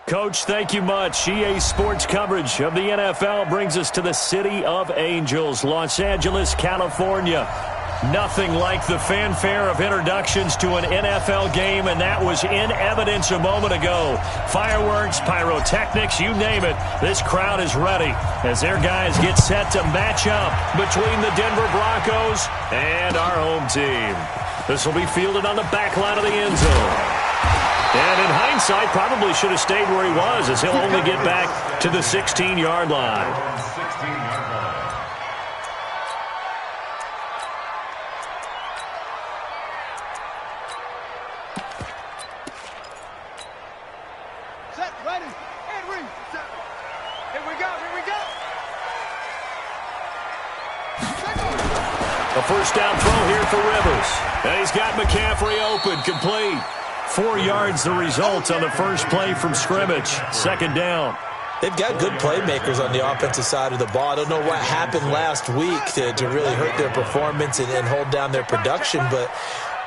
Coach, thank you much. EA Sports coverage of the NFL brings us to the City of Angels, Los Angeles, California. Nothing like the fanfare of introductions to an NFL game, and that was in evidence a moment ago. Fireworks, pyrotechnics, you name it. This crowd is ready as their guys get set to match up between the Denver Broncos and our home team. This will be fielded on the back line of the end zone. And in hindsight, probably should have stayed where he was, as he'll only get back to the 16-yard line. Set, ready, and read. Here we go, here we go. A first down throw here for Rivers. And he's got McCaffrey open, complete. 4 yards the result on the first play from scrimmage. Second down. They've got good playmakers on the offensive side of the ball. I don't know what happened last week to really hurt their performance and hold down their production, but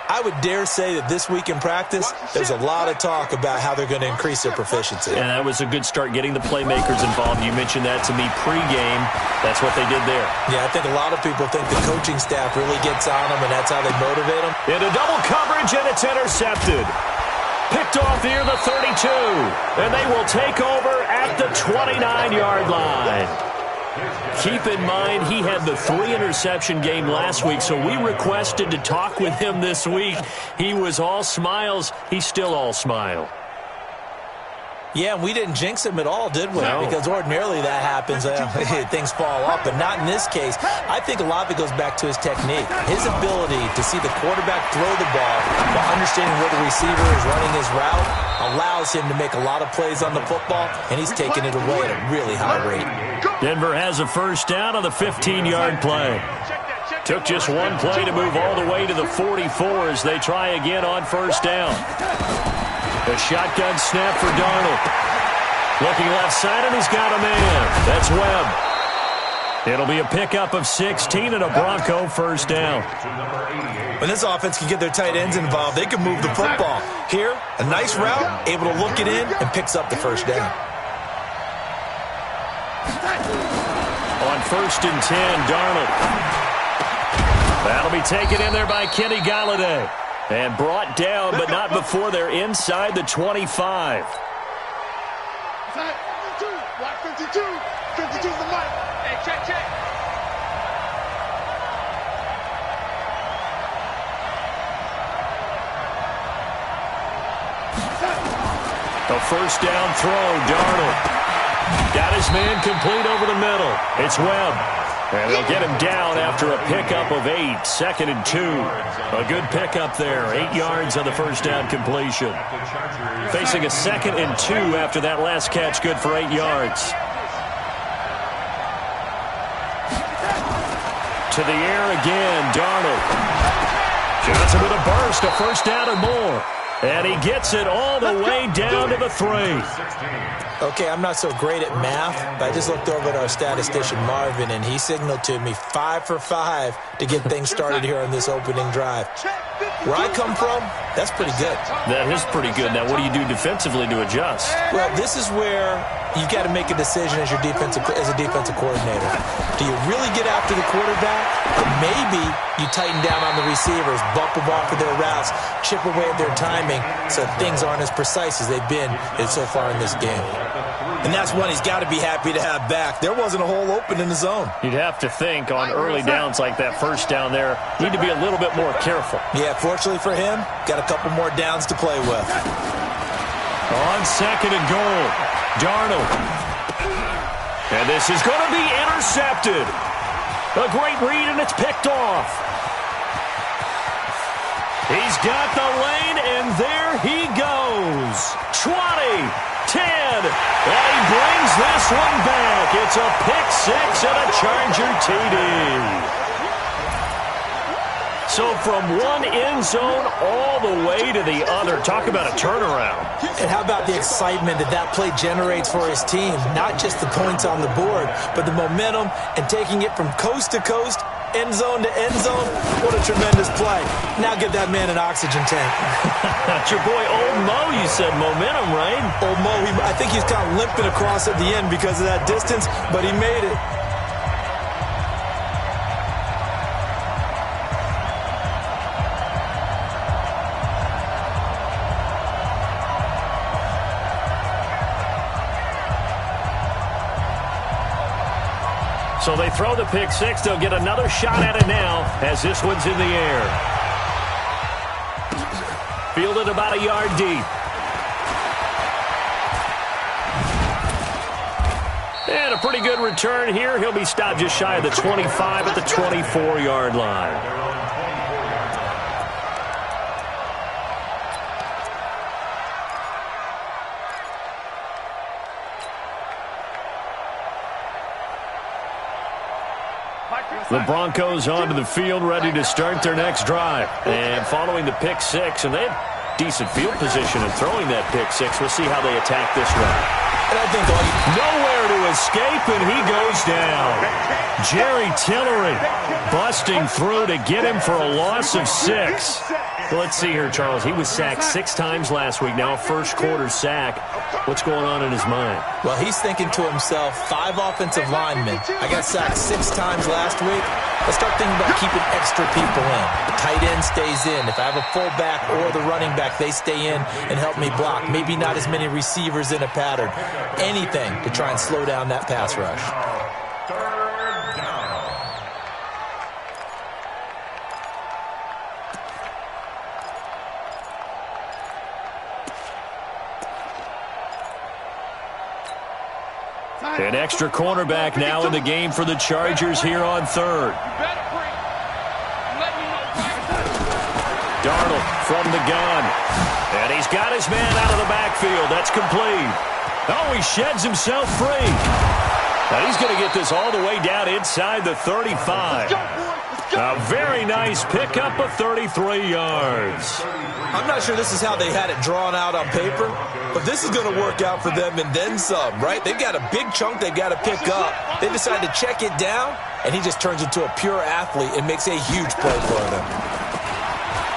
I would dare say that this week in practice, there's a lot of talk about how they're going to increase their proficiency. And that was a good start, getting the playmakers involved. You mentioned that to me pregame. That's what they did there. Yeah, I think a lot of people think the coaching staff really gets on them, and that's how they motivate them. Into double coverage, and it's intercepted. Picked off near the 32, and they will take over at the 29-yard line. Keep in mind, he had the 3-interception game last week, so we requested to talk with him this week. He was all smiles. He's still all smile. Yeah, we didn't jinx him at all, did we? No. Because ordinarily that happens. Things fall off, but not in this case. I think a lot of it goes back to his technique. His ability to see the quarterback throw the ball while understanding where the receiver is running his route allows him to make a lot of plays on the football, and he's taking it away at a really high rate. Denver has a first down on the 15-yard play. Took just one play to move all the way to the 44 as they try again on first down. A shotgun snap for Darnold. Looking left side, and he's got a man. That's Webb. It'll be a pickup of 16 and a Bronco first down. When this offense can get their tight ends involved, they can move the football. Here, a nice route, able to look it in, and picks up the first down. On first and 10, Darnold. That'll be taken in there by Kenny Galladay. And brought down, but not before they're inside the 25. 52, block 52. 52's the mic. Hey, check. A first down throw, Darnold. Got his man complete over the middle. It's Webb. And they'll get him down after a pickup of 8, 2nd and 2. A good pickup there, 8 yards on the first down completion. Facing a 2nd and 2 after that last catch, good for 8 yards. To the air again, Darnold. Johnson with a burst, a first down or more. And he gets it all the way down to the 3. Okay, I'm not so great at math, but I just looked over at our statistician, Marvin, and he signaled to me 5 for 5 to get things started here on this opening drive. Where I come from, that's pretty good. That is pretty good. Now, what do you do defensively to adjust? Well, this is where you've got to make a decision as a defensive coordinator. Do you really get after the quarterback? Or maybe you tighten down on the receivers, bump them off of their routes, chip away at their timing so things aren't as precise as they've been so far in this game. And that's one he's got to be happy to have back. There wasn't a hole open in the zone. You'd have to think on early downs like that first down there, need to be a little bit more careful. Yeah, fortunately for him, got a couple more downs to play with. On 2nd and goal, Darnold. And this is going to be intercepted. A great read, and it's picked off. He's got the lane, and there he goes. 20, 10, and he brings this one back. It's a pick 6 and a Charger TD. So from one end zone all the way to the other. Talk about a turnaround. And how about the excitement that play generates for his team? Not just the points on the board, but the momentum and taking it from coast to coast end zone to end zone. What a tremendous play. Now give that man an oxygen tank. That's your boy Old Mo, you said. Momentum, right? Old Mo, I think he's kind of limping across at the end because of that distance, but he made it. So they throw the pick six. They'll get another shot at it now as this one's in the air. Fielded about a yard deep. And a pretty good return here. He'll be stopped just shy of the 25 at the 24-yard line. The Broncos onto the field, ready to start their next drive. And following the pick six, and they have decent field position in throwing that pick six. We'll see how they attack this drive. And I think nowhere to escape, and he goes down. Jerry Tillery busting through to get him for a loss of 6. Well, let's see here, Charles. He was sacked 6 times last week. Now a first-quarter sack. What's going on in his mind? Well, he's thinking to himself, 5 offensive linemen. I got sacked 6 times last week. Let's start thinking about keeping extra people in. The tight end stays in. If I have a fullback or the running back, they stay in and help me block. Maybe not as many receivers in a pattern. Anything to try and slow down that pass rush. An extra cornerback now in the game for the Chargers here on third. Darnold from the gun. And he's got his man out of the backfield. That's complete. Oh, he sheds himself free. Now he's going to get this all the way down inside the 35. A very nice pickup of 33 yards. I'm not sure this is how they had it drawn out on paper, but this is going to work out for them and then some, right? They've got a big chunk they've got to pick up. They decide to check it down, and he just turns into a pure athlete and makes a huge play for them.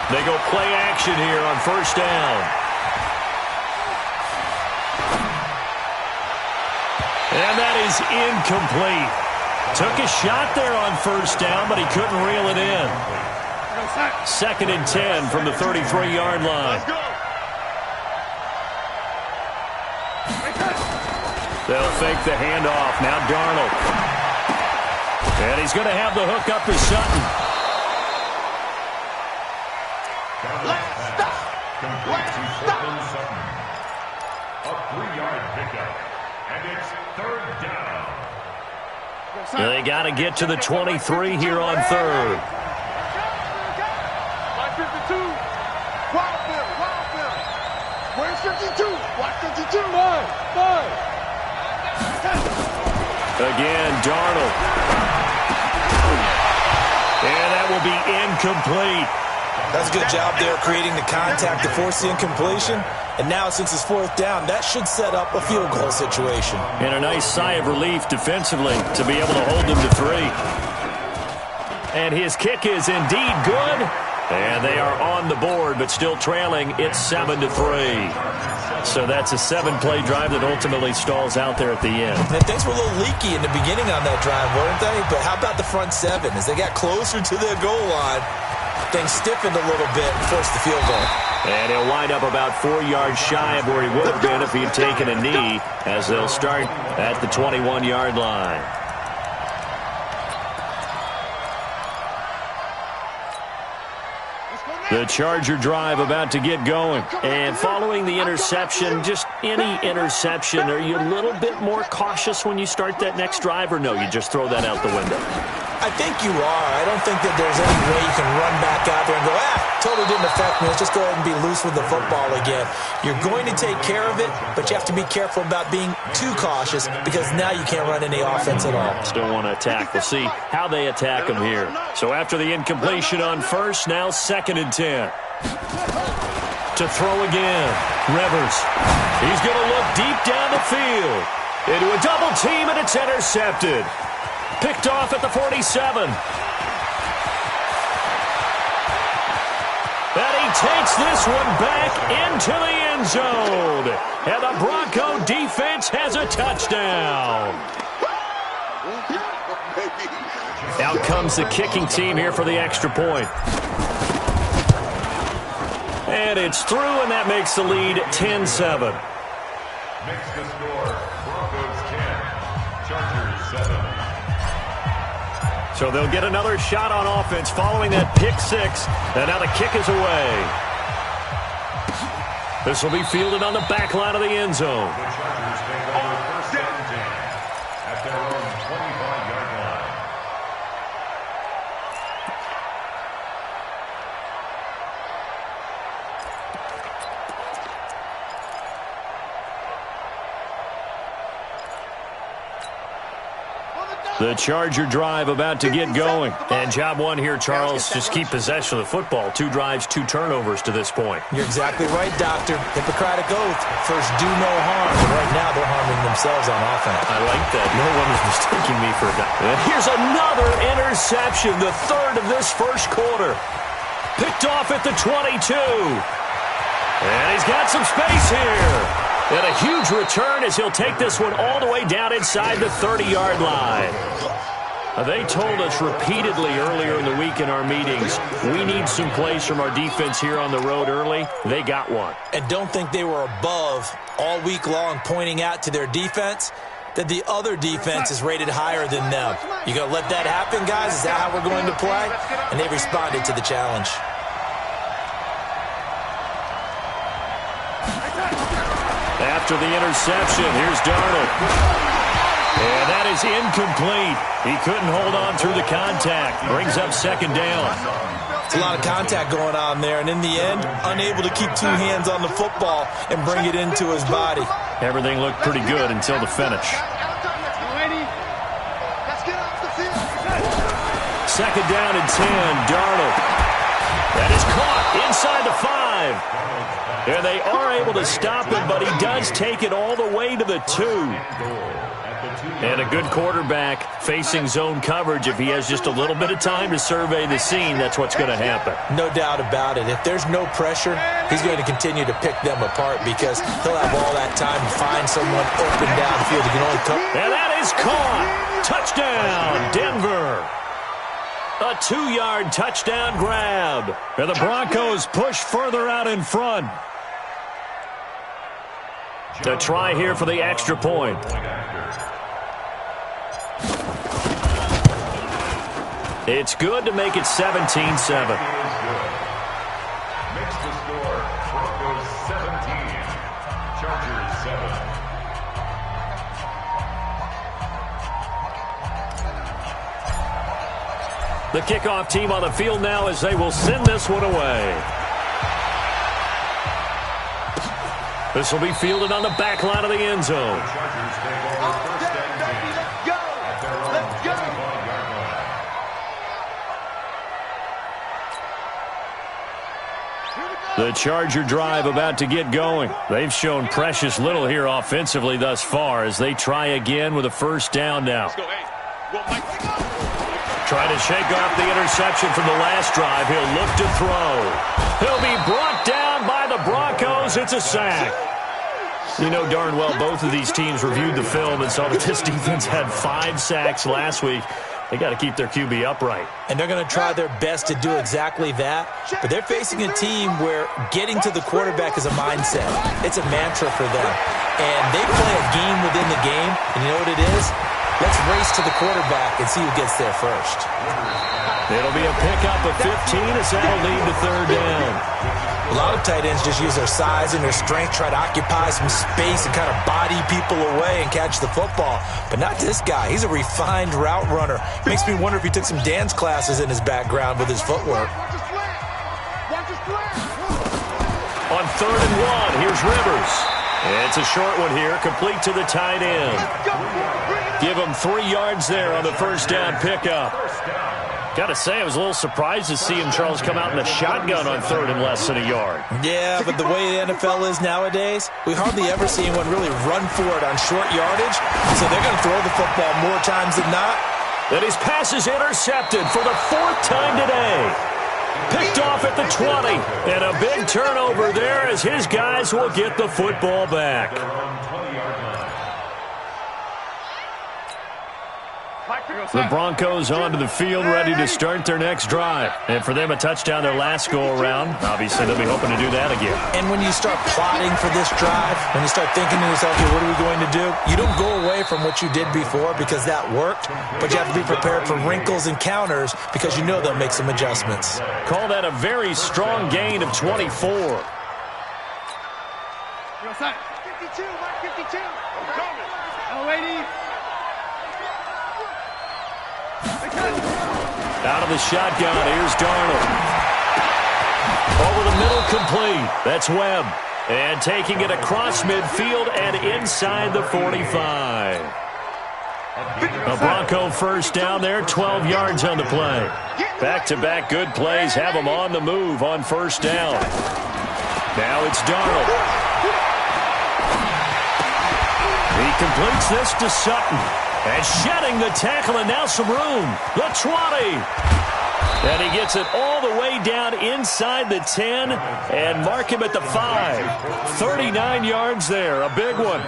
They go play action here on first down. And that is incomplete. Took a shot there on first down, but he couldn't reel it in. 2nd and 10 from the 33-yard line. They'll fake the handoff. Now Darnold. And he's going to have the hook up to Sutton. A 3-yard pickup. And it's 3rd down. They got to get to the 23 here on third. Where's 52? Watch 52. Again, Darnold. And that will be incomplete. That's a good job there creating the contact to force the incompletion. And now, since it's 4th down, that should set up a field goal situation. And a nice sigh of relief defensively to be able to hold them to 3. And his kick is indeed good. And they are on the board, but still trailing. It's 7-3. So that's a 7-play drive that ultimately stalls out there at the end. And things were a little leaky in the beginning on that drive, weren't they? But how about the front 7? As they got closer to their goal line, things stiffened a little bit and forced the field goal. And he'll wind up about 4 yards shy of where he would have been if he had taken a knee, as they'll start at the 21-yard line. The Charger drive about to get going. And following the interception, just any interception, are you a little bit more cautious when you start that next drive, or no, you just throw that out the window? I think you are. I don't think that there's any way you can run back out there and go, totally didn't affect me. Let's just go ahead and be loose with the football again. You're going to take care of it, but you have to be careful about being too cautious because now you can't run any offense at all. Still want to attack. We'll see how they attack them here. So after the incompletion on first, now 2nd and 10. To throw again. Rivers. He's going to look deep down the field. Into a double team, and it's intercepted. Picked off at the 47. And he takes this one back into the end zone. And the Bronco defense has a touchdown. Out comes the kicking team here for the extra point. And it's through, and that makes the lead 10-7. Makes the score Broncos 10, Chargers 7. So they'll get another shot on offense following that pick six. And now the kick is away. This will be fielded on the back line of the end zone. The Chargers take over first and 10 at their own 25-yard line. The Charger drive about to get going. And job one here, Charles, just keep possession of the football. 2 drives, 2 turnovers to this point. You're exactly right, Doctor. Hippocratic oath. First, do no harm. And right now, they're harming themselves on offense. I like that. No one is mistaking me for a guy. Here's another interception, the third of this first quarter. Picked off at the 22. And he's got some space here. And a huge return as he'll take this one all the way down inside the 30-yard line. They told us repeatedly earlier in the week in our meetings, we need some plays from our defense here on the road early. They got one. And don't think they were above all week long pointing out to their defense that the other defense is rated higher than them. You going to let that happen, guys? Is that how we're going to play? And they responded to the challenge. After the interception, here's Darnold. And that is incomplete. He couldn't hold on through the contact. Brings up second down. It's a lot of contact going on there, and in the end, unable to keep 2 hands on the football and bring it into his body. Everything looked pretty good until the finish. Second down and 10, Darnold. That is caught inside the 5. And they are able to stop him, but he does take it all the way to the 2. And a good quarterback facing zone coverage. If he has just a little bit of time to survey the scene, that's what's going to happen. No doubt about it. If there's no pressure, he's going to continue to pick them apart because he'll have all that time to find someone open downfield. He can only come. And that is caught. Touchdown, Denver. A 2-yard touchdown grab. And the Broncos push further out in front. To try here for the extra point. It's good to make it 17-7. Makes the score Broncos 17, Chargers 7. The kickoff team on the field now as they will send this one away. This will be fielded on the back line of the end zone. The Chargers take over first and 10 at their own 25-yard line. The Charger drive about to get going. They've shown precious little here offensively thus far as they try again with a first down now. Trying to shake off the interception from the last drive. He'll look to throw. He'll be brought down by the Broncos. It's a sack. You know darn well both of these teams reviewed the film and saw that this defense had 5 sacks last week. They got to keep their QB upright. And they're going to try their best to do exactly that. But they're facing a team where getting to the quarterback is a mindset. It's a mantra for them. And they play a game within the game. And you know what it is? Let's race to the quarterback and see who gets there first. It'll be a pickup of 15 as that'll lead to third down. A lot of tight ends just use their size and their strength, try to occupy some space and kind of body people away and catch the football. But not this guy. He's a refined route runner. Makes me wonder if he took some dance classes in his background with his footwork. On third and 1, here's Rivers. It's a short one here, complete to the tight end. Give him 3 yards there on the first down pickup. Got to say, I was a little surprised to see him, Charles, come out in the shotgun on third and less than a yard. Yeah, but the way the NFL is nowadays, we hardly ever see anyone really run for it on short yardage. So they're going to throw the football more times than not. And his pass is intercepted for the 4th time today. Picked off at the 20. And a big turnover there as his guys will get the football back. The Broncos onto the field ready to start their next drive. And for them, a touchdown their last go-around. Obviously, they'll be hoping to do that again. And when you start plotting for this drive, when you start thinking to yourself, okay, what are we going to do? You don't go away from what you did before because that worked, but you have to be prepared for wrinkles and counters because you know they'll make some adjustments. Call that a very strong gain of 24. 52, Mark 52. L80. Out of the shotgun, here's Darnold. Over the middle, complete. That's Webb. And taking it across midfield and inside the 45. A Bronco first down there, 12 yards on the play. Back-to-back good plays have them on the move on first down. Now it's Darnold. He completes this to Sutton. And shedding the tackle, and now some room. The 20. And he gets it all the way down inside the 10 and mark him at the 5. 39 yards there, a big one.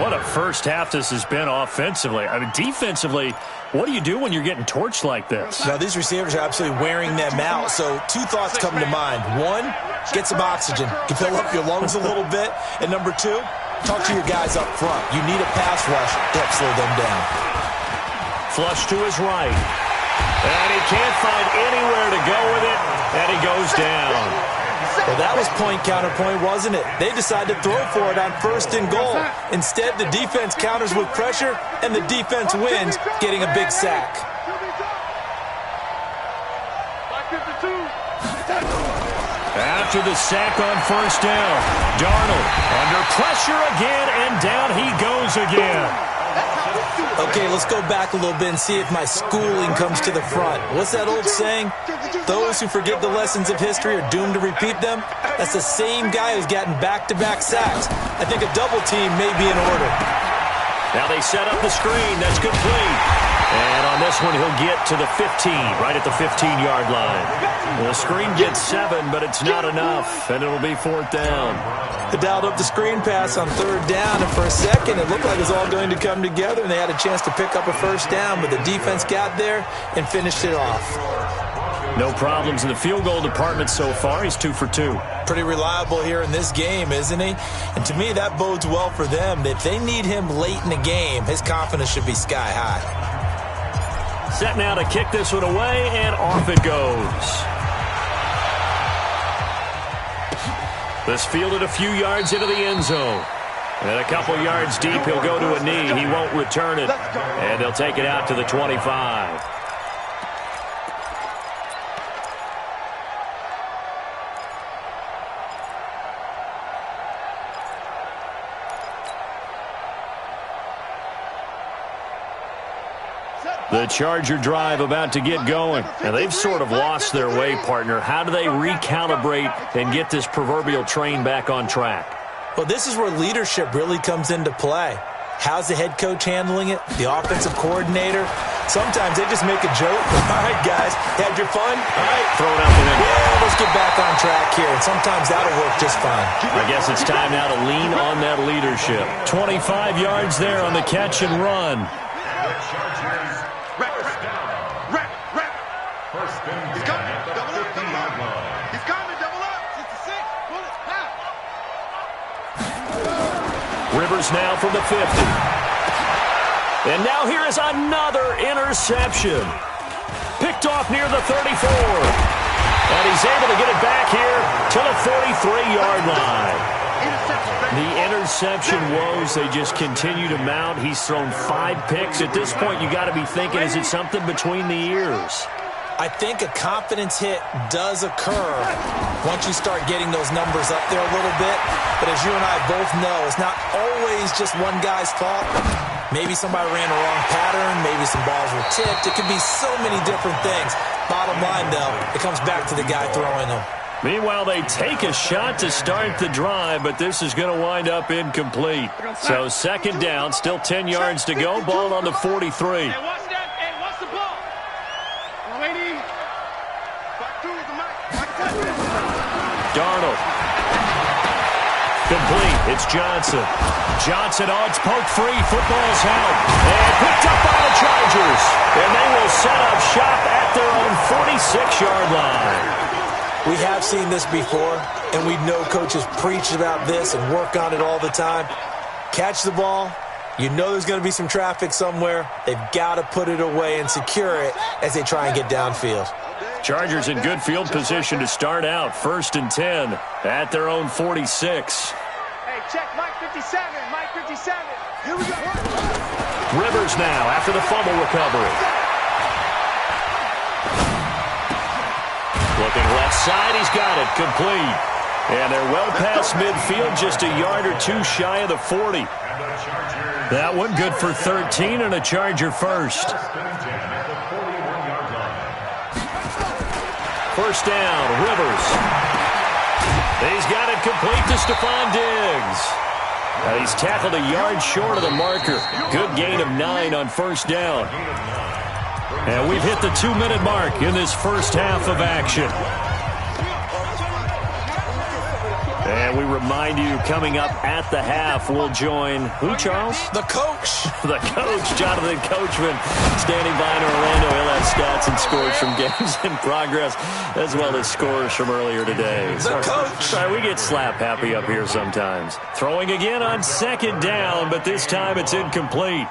What a first half this has been offensively. I mean, defensively, what do you do when you're getting torched like this? Now, these receivers are absolutely wearing them out. So two thoughts come to mind. One, get some oxygen. You fill up your lungs a little bit. And number two, talk to your guys up front. You need a pass rush to help slow them down. Flush to his right. And he can't find anywhere to go with it. And he goes down. Well, that was point counterpoint, wasn't it? They decided to throw for it on first and goal. Instead, the defense counters with pressure, and the defense wins, getting a big sack. After the sack on first down, Darnold under pressure again, and down he goes again. Okay, let's go back a little bit and see if my schooling comes to the front. What's that old saying? Those who forget the lessons of history are doomed to repeat them. That's the same guy who's gotten back-to-back sacks. I think a double team may be in order. Now they set up the screen. That's complete. And on this one, he'll get to the 15, right at the 15-yard line. The screen gets 7, but it's not enough, and it'll be 4th down. They dialed up the screen pass on 3rd down, and for a second, it looked like it was all going to come together, and they had a chance to pick up a first down, but the defense got there and finished it off. No problems in the field goal department so far. He's 2 for 2. Pretty reliable here in this game, isn't he? And to me, that bodes well for them. If they need him late in the game, his confidence should be sky high. Set now to kick this one away, and off it goes. This fielded a few yards into the end zone. And a couple yards deep, he'll go to a knee. He won't return it. And they'll take it out to the 25. The Charger drive about to get going. Now, they've sort of lost their way, partner. How do they recalibrate and get this proverbial train back on track? Well, this is where leadership really comes into play. How's the head coach handling it? The offensive coordinator? Sometimes they just make a joke. All right, guys, had your fun? All right. Throw it out the window. Yeah, let's get back on track here. And sometimes that'll work just fine. I guess it's time now to lean on that leadership. 25 yards there on the catch and run. Rivers now from the 50. And now here is another interception. Picked off near the 34. And he's able to get it back here to the 43-yard line. The interception woes, they just continue to mount. He's thrown 5 picks. At this point, you got to be thinking, is it something between the ears? I think a confidence hit does occur once you start getting those numbers up there a little bit. But as you and I both know, it's not always just one guy's fault. Maybe somebody ran a wrong pattern. Maybe some balls were tipped. It could be so many different things. Bottom line, though, it comes back to the guy throwing them. Meanwhile, they take a shot to start the drive, but this is going to wind up incomplete. So 2nd down, still 10 yards to go. Ball on the 43. Darnold. Complete. It's Johnson. Johnson, oh, it's poked free. Football's held. And picked up by the Chargers. And they will set up shop at their own 46-yard line. We have seen this before, and we know coaches preach about this and work on it all the time. Catch the ball. You know there's going to be some traffic somewhere. They've got to put it away and secure it as they try and get downfield. Chargers in good field position to start out. 1st and 10 at their own 46. Hey, check Mike 57. Mike 57. Here we go. Rivers now after the fumble recovery. Looking left side, he's got it. Complete. And they're well past midfield, just a yard or two shy of the 40. That one good for 13 and a Charger first. First down, Rivers. He's got it complete to Stephon Diggs. He's tackled a yard short of the marker. Good gain of 9 on first down. And we've hit the 2-minute mark in this first half of action. And we remind you, coming up at the half, we'll join who, Charles? The coach. The coach, Jonathan Coachman, standing by in Orlando. He'll have stats and scores from games in progress, as well as scores from earlier today. The coach. Sorry, we get slap happy up here sometimes. Throwing again on 2nd down, but this time it's incomplete.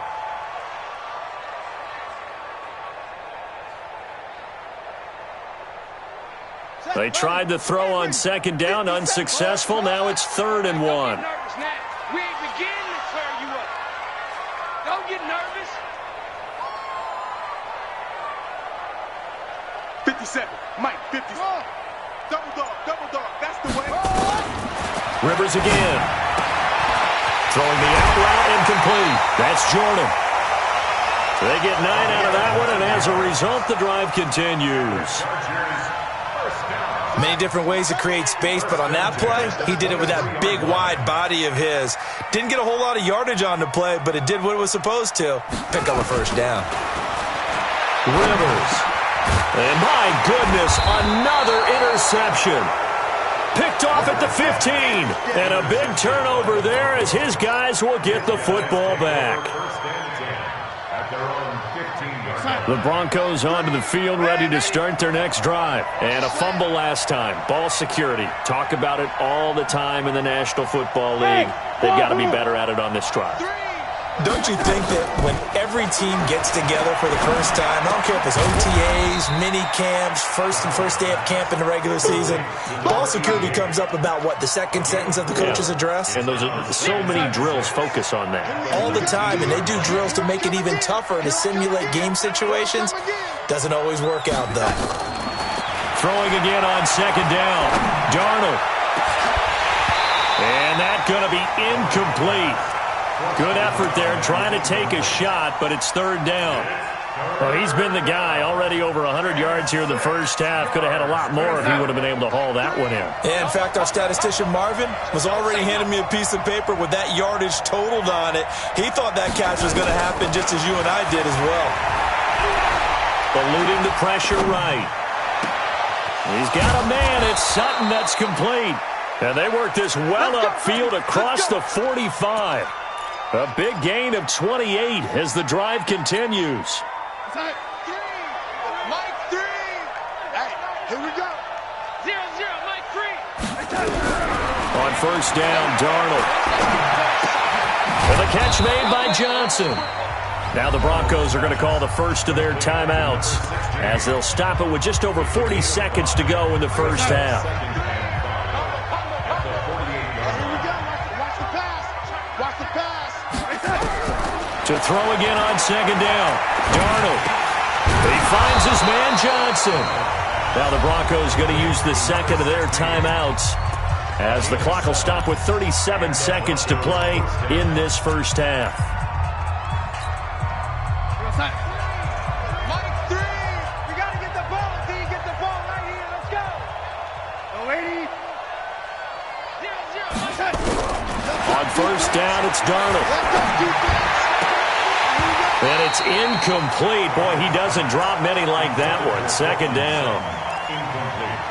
They tried to throw on 2nd down, unsuccessful. Now it's 3rd and 1. We ain't beginning to clear you up. Don't get nervous. 57. Mike, 50. Double dog. That's the way. Rivers again. Throwing the out route, incomplete. That's Jordan. They get 9 out of that one, and as a result, the drive continues. Many different ways to create space, but on that play, he did it with that big, wide body of his. Didn't get a whole lot of yardage on the play, but it did what it was supposed to. Pick up a first down. Rivers. And my goodness, another interception. Picked off at the 15. And a big turnover there as his guys will get the football back. The Broncos onto the field, ready to start their next drive. And a fumble last time. Ball security. Talk about it all the time in the National Football League. They've got to be better at it on this drive. Don't you think that when every team gets together for the first time, I don't care if it's OTAs, mini camps, first day of camp in the regular season, ball security comes up about, what, the second sentence of the coach's address? And those are so many drills focus on that. All the time, and they do drills to make it even tougher to simulate game situations. Doesn't always work out, though. Throwing again on 2nd down. Darnold. And that's going to be incomplete. Good effort there, trying to take a shot, but it's 3rd down. Well, he's been the guy, already over 100 yards here in the first half. Could have had a lot more if he would have been able to haul that one in. Yeah, in fact, our statistician Marvin was already handing me a piece of paper with that yardage totaled on it. He thought that catch was going to happen just as you and I did as well. Eluding the pressure right. He's got a man. It's Sutton that's complete. And they work this well upfield across the 45. A big gain of 28 as the drive continues. Mike 3. Hey, here we go. 0-0, Mike 3. On first down, Darnold. And the catch made by Johnson. Now the Broncos are going to call the first of their timeouts as they'll stop it with just over 40 seconds to go in the first half. To throw again on 2nd down. Darnold. He finds his man Johnson. Now the Broncos going to use the second of their timeouts as the clock will stop with 37 seconds to play in this first half. Mike 3. You got to get the ball. D, get the ball right here. Let's go. No, 80. 0-0. On first down, it's Darnold. And it's incomplete. Boy, he doesn't drop many like that one. 2nd down.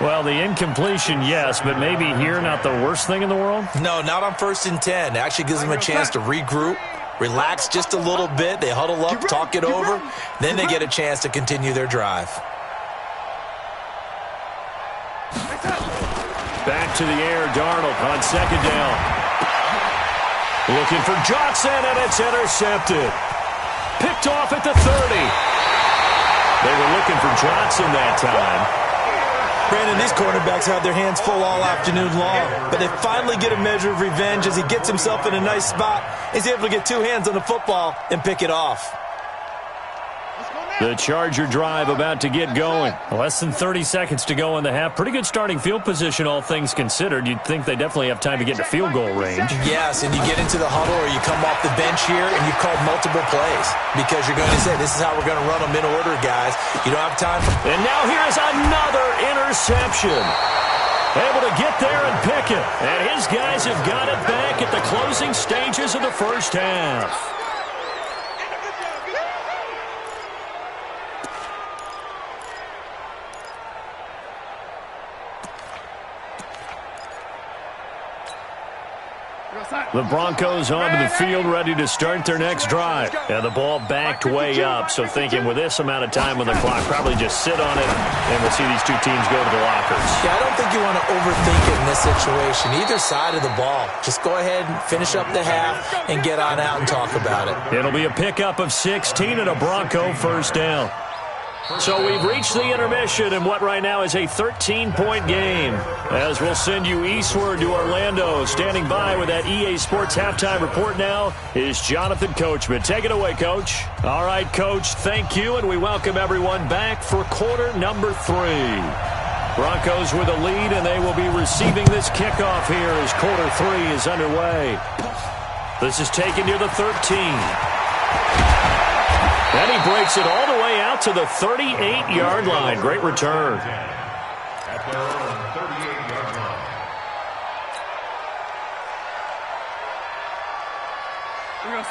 Well, the incompletion, yes, but maybe here not the worst thing in the world? No, not on 1st and 10. It actually gives them a chance to regroup, relax just a little bit. They huddle up, talk it over. Then they get a chance to continue their drive. Back to the air, Darnold on 2nd down. Looking for Johnson, and it's intercepted. Picked off at the 30. They were looking for Johnson that time. Brandon, these cornerbacks have their hands full all afternoon long, but they finally get a measure of revenge as he gets himself in a nice spot. He's able to get 2 hands on the football and pick it off. The Charger drive about to get going. Less than 30 seconds to go in the half. Pretty good starting field position, all things considered. You'd think they definitely have time to get to field goal range. Yes, and you get into the huddle or you come off the bench here and you've called multiple plays because you're going to say, this is how we're going to run them in order, guys. You don't have time for... And now here's another interception. Able to get there and pick it. And his guys have got it back at the closing stages of the first half. The Broncos onto the field, ready to start their next drive. And the ball backed way up, so thinking with this amount of time on the clock, probably just sit on it, and we'll see these two teams go to the lockers. Yeah, I don't think you want to overthink it in this situation. Either side of the ball. Just go ahead and finish up the half and get on out and talk about it. It'll be a pickup of 16 and a Bronco first down. So we've reached the intermission in what right now is a 13-point game. As we'll send you eastward to Orlando. Standing by with that EA Sports halftime report now is Jonathan Coachman. Take it away, Coach. All right, Coach, thank you, and we welcome everyone back for quarter number 3. Broncos with a lead, and they will be receiving this kickoff here as quarter 3 is underway. This is taken near the 13. And he breaks it all the way out to the 38-yard line. Great return. At their own 38-yard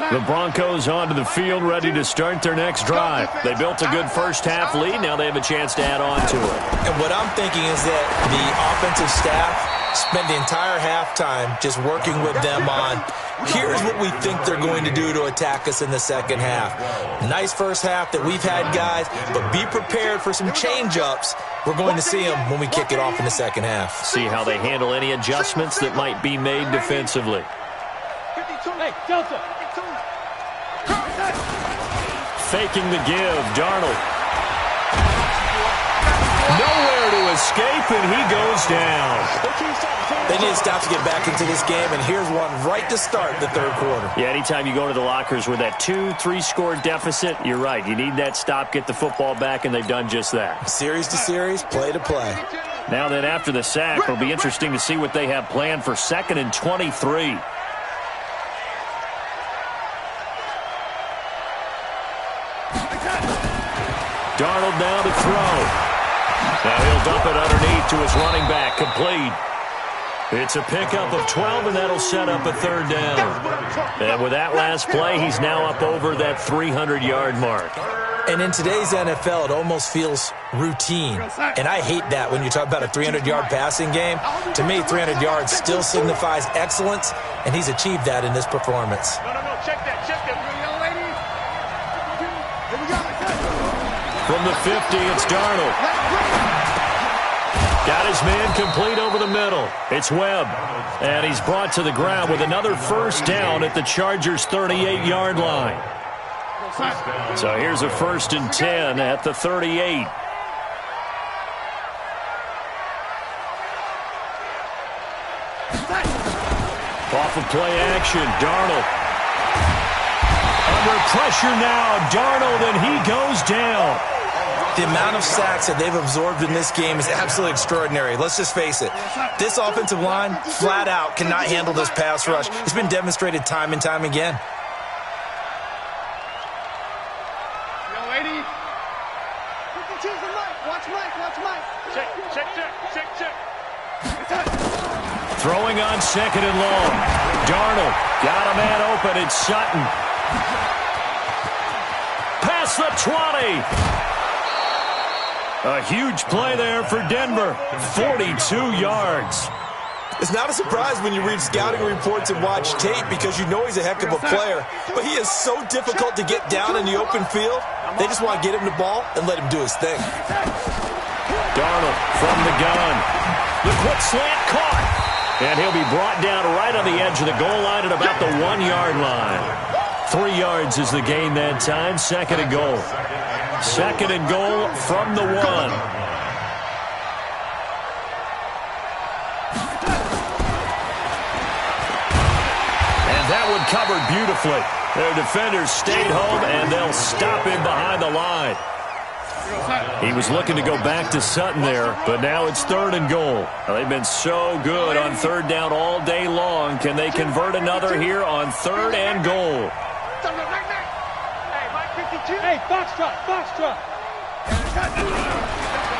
line. The Broncos onto the field, ready to start their next drive. They built a good first half lead. Now they have a chance to add on to it. And what I'm thinking is that the offensive staff spent the entire halftime just working with them on, here's what we think they're going to do to attack us in the second half. Nice first half that we've had, guys, but be prepared for some change-ups. We're going to see them when we kick it off in the second half. See how they handle any adjustments that might be made defensively. Hey, Delta. Faking the give, Darnold. Nowhere to escape, and he goes down. They need to stop to get back into this game, and here's one right to start the third quarter. Yeah, anytime you go to the lockers with that 2-3 score deficit, you're right. You need that stop, get the football back, and they've done just that. Series to series, play to play. Now then, after the sack, it'll be interesting to see what they have planned for 2nd and 23. Darnold now to throw. Now he'll dump it underneath to his running back, complete. It's a pickup of 12, and that'll set up a 3rd down. And with that last play, he's now up over that 300-yard mark. And in today's NFL, it almost feels routine. And I hate that when you talk about a 300-yard passing game. To me, 300 yards still signifies excellence, and he's achieved that in this performance. No, check that. Young lady. Here we go. From the 50, it's Darnold. Got his man complete over the middle. It's Webb. And he's brought to the ground with another first down at the Chargers' 38-yard line. So here's a 1st and 10 at the 38. Off of play action, Darnold. Under pressure now, Darnold, and he goes down. The amount of sacks that they've absorbed in this game is absolutely extraordinary. Let's just face it. This offensive line, flat out, cannot handle this pass rush. It's been demonstrated time and time again. Young lady. Watch Mike. Check. Throwing on 2nd and long. Darnold got a man open. It's Sutton. Past the 20. A huge play there for Denver. 42 yards. It's not a surprise when you read scouting reports and watch tape because you know he's a heck of a player. But he is so difficult to get down in the open field. They just want to get him the ball and let him do his thing. Darnold from the gun. The quick slant caught. And he'll be brought down right on the edge of the goal line at about the 1-yard line. 3 yards is the gain that time. Second and goal. Second and goal from the 1. That one covered beautifully. Their defenders stayed home, and they'll stop him behind the line. He was looking to go back to Sutton there, but now it's third and goal. Now, they've been so good on third down all day long. Can they convert another here on third and goal? Hey, box truck.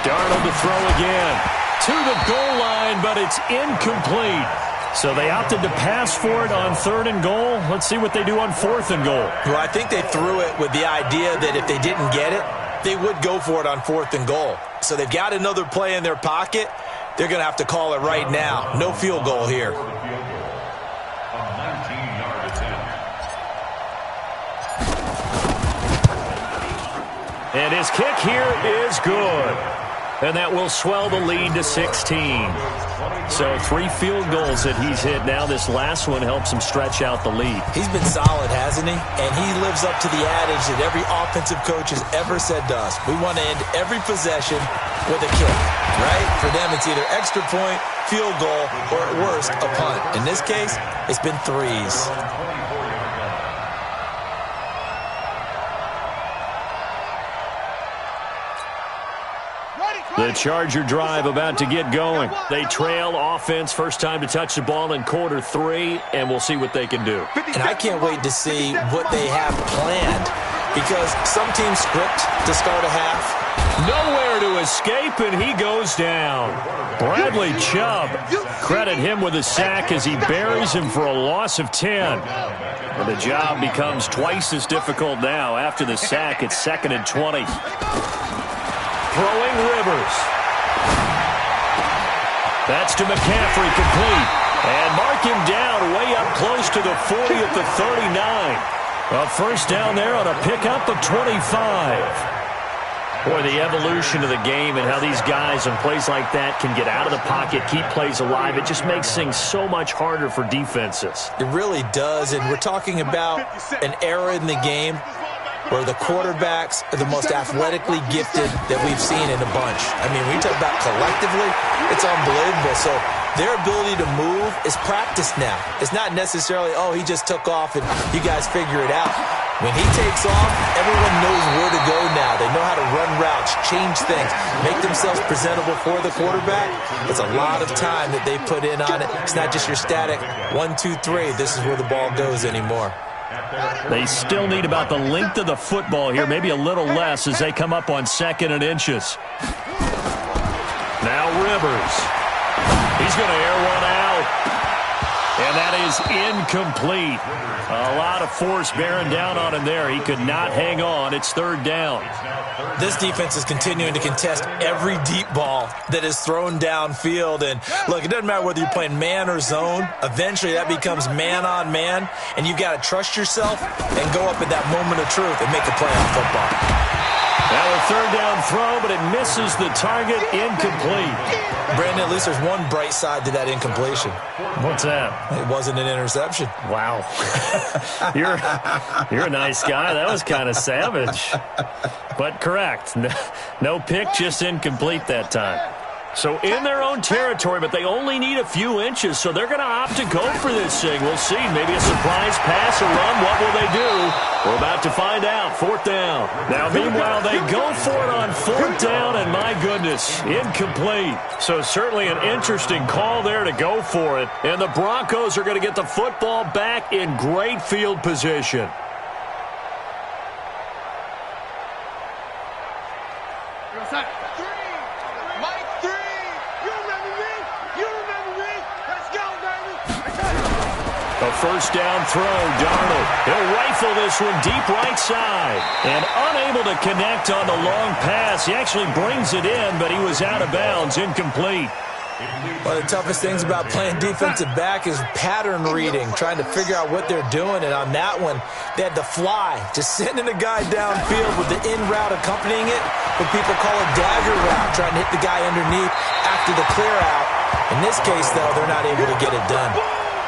Darnold to throw again. To the goal line, but it's incomplete. So they opted to pass for it on third and goal. Let's see what they do on fourth and goal. Well, I think they threw it with the idea that if they didn't get it, they would go for it on fourth and goal. So they've got another play in their pocket. They're going to have to call it right now. No field goal here. And his kick here is good. And that will swell the lead to 16. So 3 field goals that he's hit now. This last one helps him stretch out the lead. He's been solid, hasn't he? And he lives up to the adage that every offensive coach has ever said to us. We want to end every possession with a kick, right? For them, it's either extra point, field goal, or at worst, a punt. In this case, it's been 3s. The Charger drive about to get going. They trail offense first time to touch the ball in quarter 3, and we'll see what they can do. And I can't wait to see what they have planned because some teams script to start a half. Nowhere to escape, and he goes down. Bradley Chubb, credit him with a sack as he buries him for a loss of 10. And the job becomes twice as difficult now. After the sack, it's 2nd and 20. Throwing Rivers. That's to McCaffrey, complete. And mark him down way up close to the 40 at the 39. A first down there on a pickup of 25. Boy, the evolution of the game and how these guys in plays like that can get out of the pocket, keep plays alive, it just makes things so much harder for defenses. It really does, and we're talking about an era in the game where the quarterbacks are the most athletically gifted that we've seen in a bunch. I mean, when you talk about collectively, it's unbelievable. So their ability to move is practiced now. It's not necessarily, oh, he just took off and you guys figure it out. When he takes off, everyone knows where to go now. They know how to run routes, change things, make themselves presentable for the quarterback. It's a lot of time that they put in on it. It's not just your static 1, 2, 3. This is where the ball goes anymore. They still need about the length of the football here, maybe a little less as they come up on 2nd and inches. Now Rivers. He's going to air one out. And that is incomplete. A lot of force bearing down on him there. He could not hang on. It's 3rd down. This defense is continuing to contest every deep ball that is thrown downfield. And, look, it doesn't matter whether you're playing man or zone. Eventually that becomes man on man. And you've got to trust yourself and go up at that moment of truth and make a play on football. Now a 3rd down throw, but it misses the target. Incomplete. Brandon, at least there's one bright side to that incompletion. What's that? It wasn't an interception. Wow. You're a nice guy. That was kind of savage. But correct. No pick, just incomplete that time. So in their own territory, but they only need a few inches, so they're going to opt to go for this thing. We'll see. Maybe a surprise pass or run. What will they do? We're about to find out. 4th down. Now, meanwhile, they go for it on 4th down, and my goodness, incomplete. So certainly an interesting call there to go for it. And the Broncos are going to get the football back in great field position. A first down throw, Darnold. He'll rifle this one deep right side. And unable to connect on the long pass. He actually brings it in, but he was out of bounds, incomplete. One of the toughest things about playing defensive back is pattern reading, trying to figure out what they're doing. And on that one, they had the fly, just sending a guy downfield with the in route accompanying it, what people call a dagger route, trying to hit the guy underneath after the clear out. In this case, though, they're not able to get it done.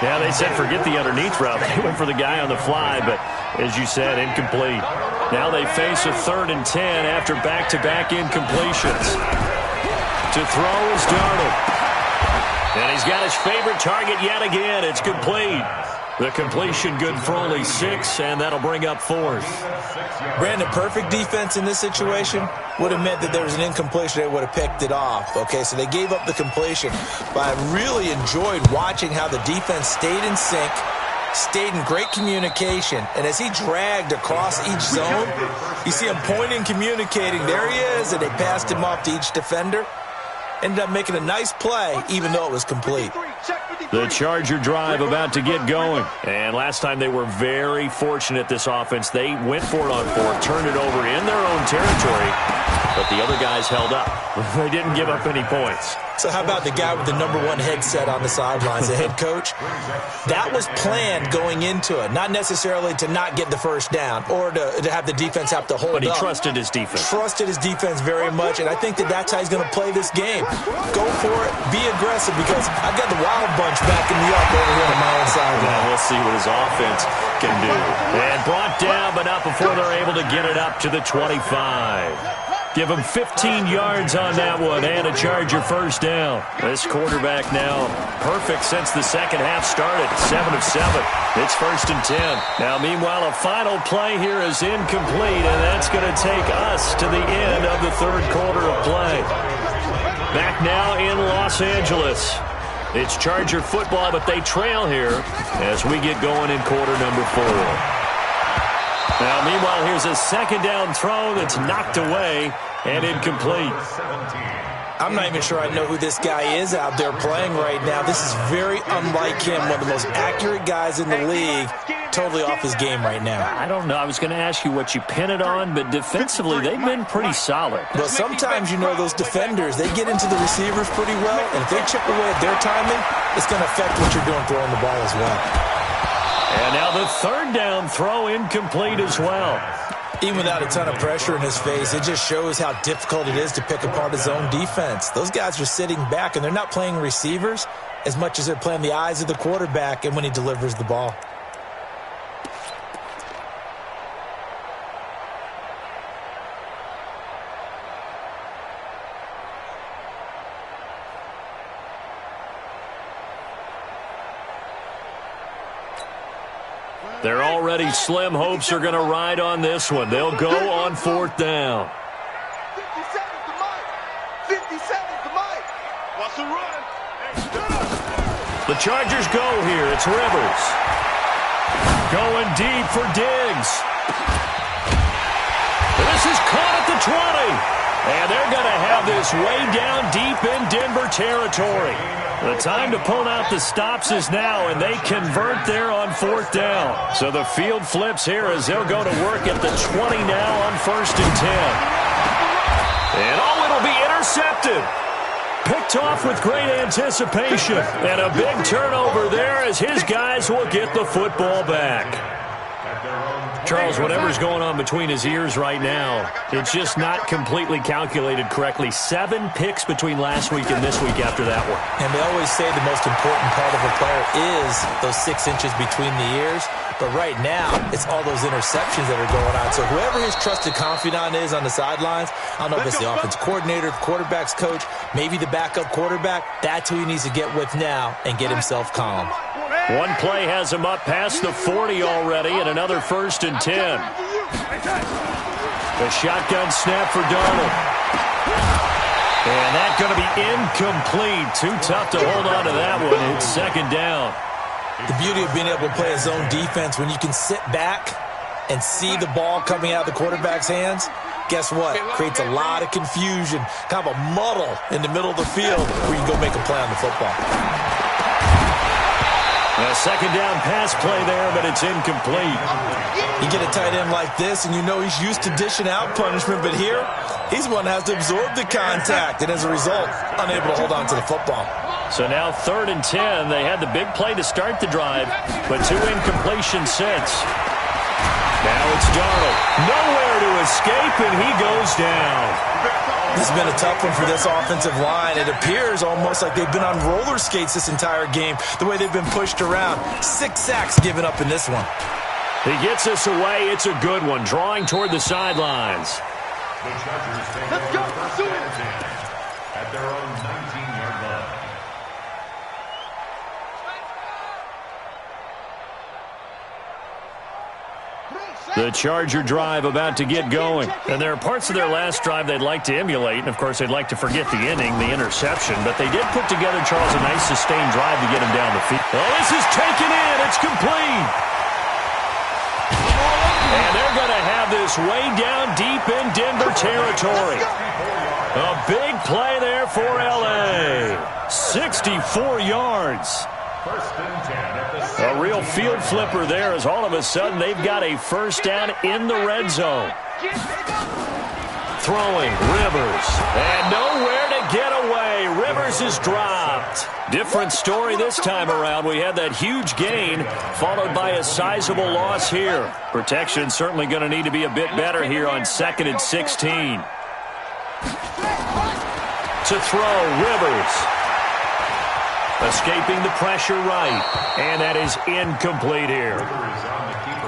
Yeah, they said forget the underneath route. They went for the guy on the fly, but as you said, incomplete. Now they face a 3rd and 10 after back-to-back incompletions. To throw is Darnold. And he's got his favorite target yet again. It's complete. The completion good for only 6, and that'll bring up 4th. Brandon, perfect defense in this situation would have meant that there was an incompletion. They would have picked it off. Okay, so they gave up the completion. But I really enjoyed watching how the defense stayed in sync, stayed in great communication. And as he dragged across each zone, you see him pointing, communicating. There he is, and they passed him off to each defender. Ended up making a nice play, even though it was complete. The Charger drive about to get going. And last time they were very fortunate, this offense. They went for it on 4th, turned it over in their own territory, but the other guys held up. They didn't give up any points. So how about the guy with the #1 headset on the sidelines, the head coach? That was planned going into it, not necessarily to not get the first down or to have the defense have to hold up. But he trusted his defense. Trusted his defense very much, and I think that's how he's going to play this game. Go for it, be aggressive, because I've got the Wild Bunch backing me up over here on my own sideline. Yeah, we'll see what his offense can do. And brought down, but not before they're able to get it up to the 25. Give him 15 yards on that one and a Charger first down. This quarterback now perfect since the second half started. 7 of 7. It's 1st and 10. Now, meanwhile, a final play here is incomplete, and that's going to take us to the end of the 3rd quarter of play. Back now in Los Angeles. It's Charger football, but they trail here as we get going in quarter number 4. Now, meanwhile, here's a 2nd down throw that's knocked away and incomplete. I'm not even sure I know who this guy is out there playing right now. This is very unlike him, one of the most accurate guys in the league, totally off his game right now. I don't know. I was going to ask you what you pin it on, but defensively, they've been pretty solid. Well, sometimes, those defenders, they get into the receivers pretty well, and if they chip away at their timing, it's going to affect what you're doing throwing the ball as well. And now the 3rd down throw incomplete as well. Even without a ton of pressure in his face, it just shows how difficult it is to pick apart his own defense. Those guys are sitting back, and they're not playing receivers as much as they're playing the eyes of the quarterback and when he delivers the ball. They're already slim hopes are going to ride on this one. They'll go on 4th down. 57 to Mike. 57 to Mike. What's the run? The Chargers go here. It's Rivers. Going deep for Diggs. This is caught at the 20. And they're going to have this way down deep in Denver territory. The time to pull out the stops is now, and they convert there on 4th down. So the field flips here as they'll go to work at the 20 now on 1st and 10. And it'll be intercepted. Picked off with great anticipation. And a big turnover there as his guys will get the football back. Charles, whatever's going on between his ears right now, it's just not completely calculated correctly. 7 picks between last week and this week after that one. And they always say the most important part of a player is those 6 inches between the ears. But right now, it's all those interceptions that are going on. So whoever his trusted confidant is on the sidelines, I don't know if it's the offensive coordinator, the quarterback's coach, maybe the backup quarterback, that's who he needs to get with now and get himself calm. One play has him up past the 40 already, and another 1st and 10. The shotgun snap for Darnold. And that's going to be incomplete. Too tough to hold on to that one. It's 2nd down. The beauty of being able to play a zone defense, when you can sit back and see the ball coming out of the quarterback's hands, guess what? Creates a lot of confusion, kind of a muddle in the middle of the field where you can go make a play on the football. A second down pass play there, but it's incomplete. You get a tight end like this, and you know he's used to dishing out punishment, but here, he's one that has to absorb the contact, and as a result, unable to hold on to the football. So now 3rd and 10. They had the big play to start the drive, but 2 incompletions since. Now it's Darnold. Nowhere to escape, and he goes down. This has been a tough one for this offensive line. It appears almost like they've been on roller skates this entire game, the way they've been pushed around. 6 sacks given up in this one. He gets us away. It's a good one, drawing toward the sidelines. The Chargers take over first and 10 at their own 19-yard line. The Charger drive about to get going. And there are parts of their last drive they'd like to emulate. And, of course, they'd like to forget the inning, the interception. But they did put together, Charles, a nice sustained drive to get him down the field. Oh, this is taken in. It's complete. And they're going to have this way down deep in Denver territory. A big play there for L.A. 64 yards. First and 10 at the A real field flipper there as all of a sudden they've got a first down in the red zone. Throwing, Rivers, and nowhere to get away. Rivers is dropped. Different story this time around. We had that huge gain followed by a sizable loss here. Protection certainly going to need to be a bit better here on 2nd and 16. To throw, Rivers. Escaping the pressure right, and that is incomplete here.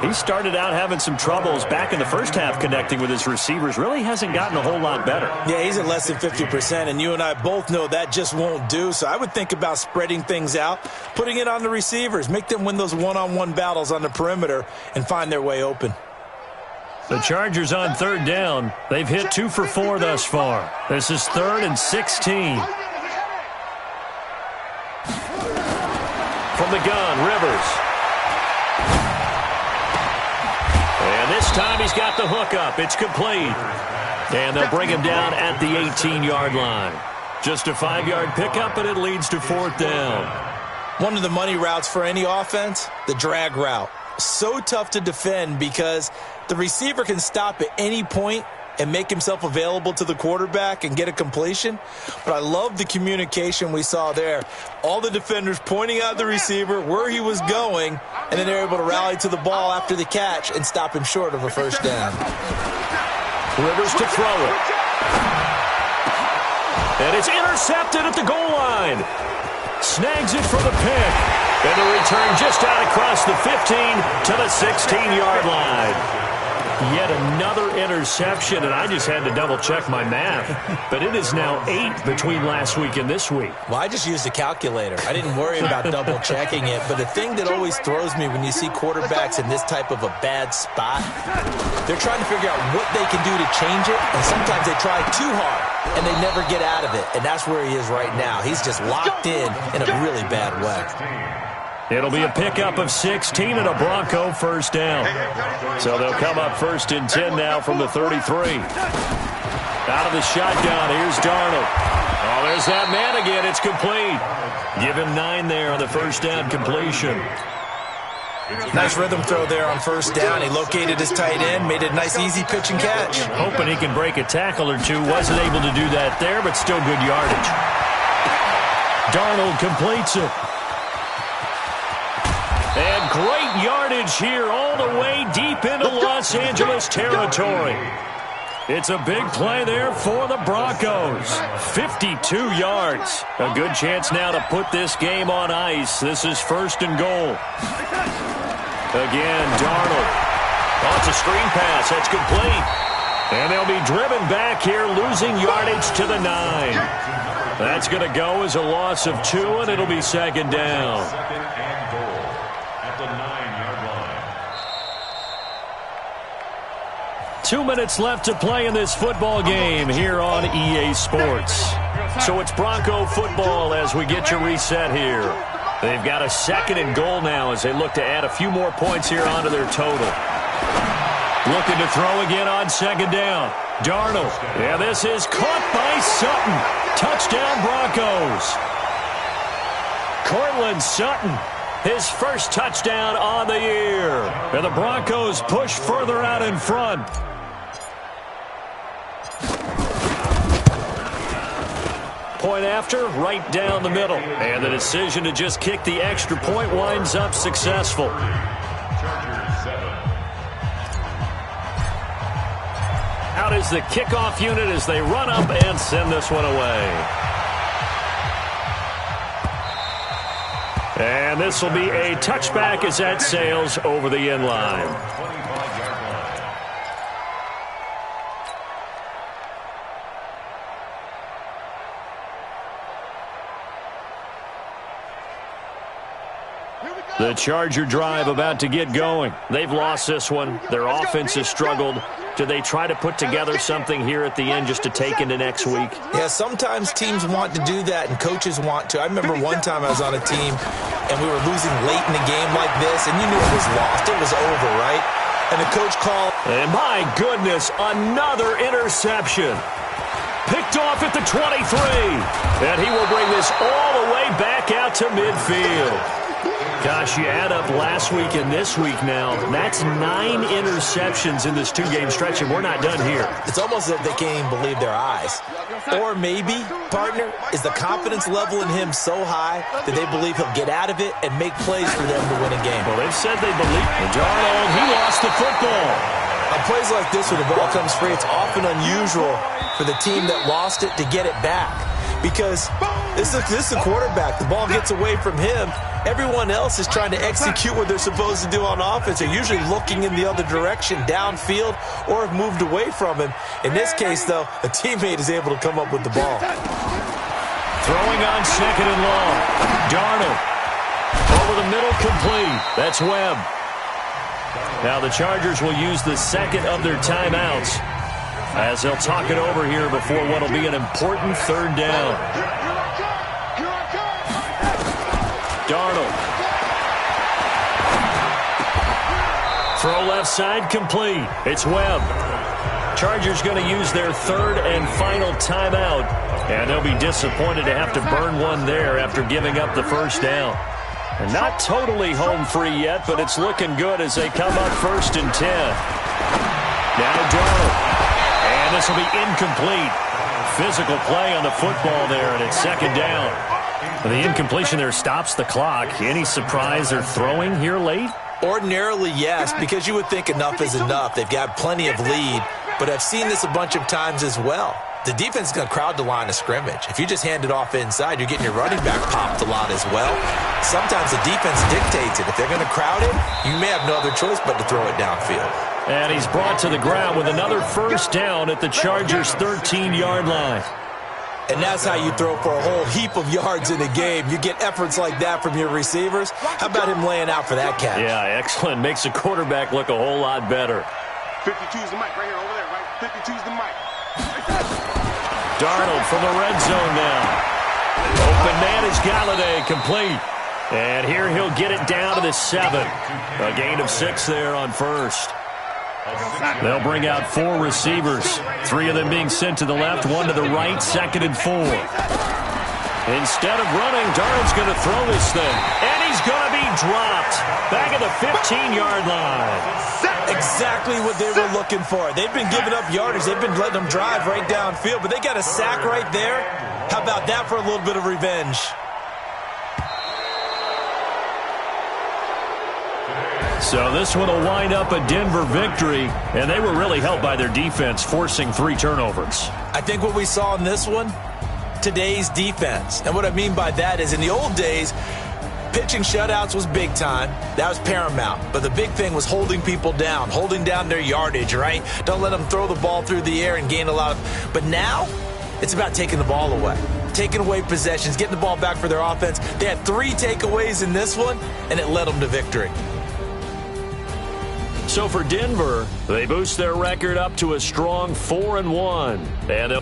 He started out having some troubles back in the first half connecting with his receivers. Really hasn't gotten a whole lot better. Yeah, he's at less than 50%, and you and I both know that just won't do. So I would think about spreading things out, putting it on the receivers, make them win those one-on-one battles on the perimeter, and find their way open. The Chargers on 3rd down. They've hit 2 for 4 thus far. This is 3rd and 16. From the gun, Rivers. And this time he's got the hook up. It's complete. And they'll bring him down at the 18-yard line. Just a 5-yard pickup, and it leads to 4th down. One of the money routes for any offense, the drag route. So tough to defend because the receiver can stop at any point and make himself available to the quarterback and get a completion. But I love the communication we saw there. All the defenders pointing out the receiver, where he was going, and then they're able to rally to the ball after the catch and stop him short of a first down. Rivers to throw it. And it's intercepted at the goal line. Snags it for the pick. And a return just out across the 15 to the 16-yard line. Yet another interception, and I just had to double-check my math. But it is now 8 between last week and this week. Well, I just used a calculator. I didn't worry about double-checking it. But the thing that always throws me when you see quarterbacks in this type of a bad spot, they're trying to figure out what they can do to change it, and sometimes they try too hard, and they never get out of it. And that's where he is right now. He's just locked in a really bad way. It'll be a pickup of 16 and a Bronco first down. So they'll come up 1st and 10 now from the 33. Out of the shotgun, here's Darnold. Oh, there's that man again. It's complete. Give him 9 there on the first down completion. Nice rhythm throw there on first down. He located his tight end, made it a nice, easy pitch and catch. Hoping he can break a tackle or two. Wasn't able to do that there, but still good yardage. Darnold completes it. And great yardage here all the way deep into Los Angeles territory. It's a big play there for the Broncos. 52 yards. A good chance now to put this game on ice. This is 1st and goal. Again, Darnold. Oh, it's a screen pass. That's complete. And they'll be driven back here, losing yardage to the 9. That's going to go as a loss of 2, and it'll be 2nd down. 2nd and goal at the 9-yard line. 2 minutes left to play in this football game here on EA Sports. So it's Bronco football as we get you reset here. They've got a 2nd and goal now as they look to add a few more points here onto their total. Looking to throw again on 2nd down. Darnold. Yeah, this is caught by Sutton. Touchdown Broncos. Cortland Sutton his first touchdown on the year. And the Broncos push further out in front. Point after, right down the middle. And the decision to just kick the extra point winds up successful. Out is the kickoff unit as they run up and send this one away. And this will be a touchback as that sails over the end line. The Charger drive about to get going. They've lost this one. Their offense has struggled. Do they try to put together something here at the end just to take into next week? Yeah, sometimes teams want to do that and coaches want to. I remember one time I was on a team and we were losing late in the game like this, and you knew it was lost. It was over, right? And the coach called. And my goodness, another interception. Picked off at the 23. And he will bring this all the way back out to midfield. Gosh, you add up last week and this week now, that's 9 interceptions in this two-game stretch, and we're not done here. It's almost as if they can't even believe their eyes. Or maybe, partner, is the confidence level in him so high that they believe he'll get out of it and make plays for them to win a game. Well, they've said they believe. Darnold, he lost the football. On plays like this where the ball comes free, it's often unusual for the team that lost it to get it back. Because this is a quarterback. The ball gets away from him. Everyone else is trying to execute what they're supposed to do on offense. They're usually looking in the other direction, downfield, or have moved away from him. In this case, though, a teammate is able to come up with the ball. Throwing on second and long. Darnold. Over the middle, complete. That's Webb. Now the Chargers will use the second of their timeouts as they'll talk it over here before what will be an important third down. Darnold. Throw left side, complete. It's Webb. Chargers going to use their third and final timeout, and they'll be disappointed to have to burn one there after giving up the first down. And not totally home free yet, but it's looking good as they come up 1st and 10. Now Darnold. And this will be incomplete. Physical play on the football there, and it's second down. The incompletion there stops the clock. Any surprise they're throwing here late? Ordinarily, yes, because you would think enough is enough. They've got plenty of lead, but I've seen this a bunch of times as well. The defense is going to crowd the line of scrimmage. If you just hand it off inside, you're getting your running back popped a lot as well. Sometimes the defense dictates it. If they're going to crowd it, you may have no other choice but to throw it downfield. And he's brought to the ground with another first down at the Chargers' 13-yard line. And that's how you throw for a whole heap of yards in a game. You get efforts like that from your receivers. How about him laying out for that catch? Yeah, excellent. Makes a quarterback look a whole lot better. 52's the mic right here, over there, right? 52's the mic. Darnold from the red zone now. Open man is Galladay, complete. And here he'll get it down to the 7. A gain of 6 there on first. They'll bring out 4 receivers. 3 of them being sent to the left, 1 to the right, 2nd and 4. Instead of running, Darnold's going to throw this thing. And he's going to be dropped back at the 15-yard line. Exactly what they were looking for. They've been giving up yardage. They've been letting them drive right downfield, but they got a sack right there. How about that for a little bit of revenge? So this one will wind up a Denver victory, and they were really helped by their defense, forcing 3 turnovers. I think what we saw in this one, today's defense. And what I mean by that is in the old days, pitching shutouts was big time. That was paramount. But the big thing was holding people down, holding down their yardage, right? Don't let them throw the ball through the air and gain a lot of... But now, it's about taking the ball away. Taking away possessions, getting the ball back for their offense. They had 3 takeaways in this one, and it led them to victory. So for Denver, they boost their record up to a strong 4-1. And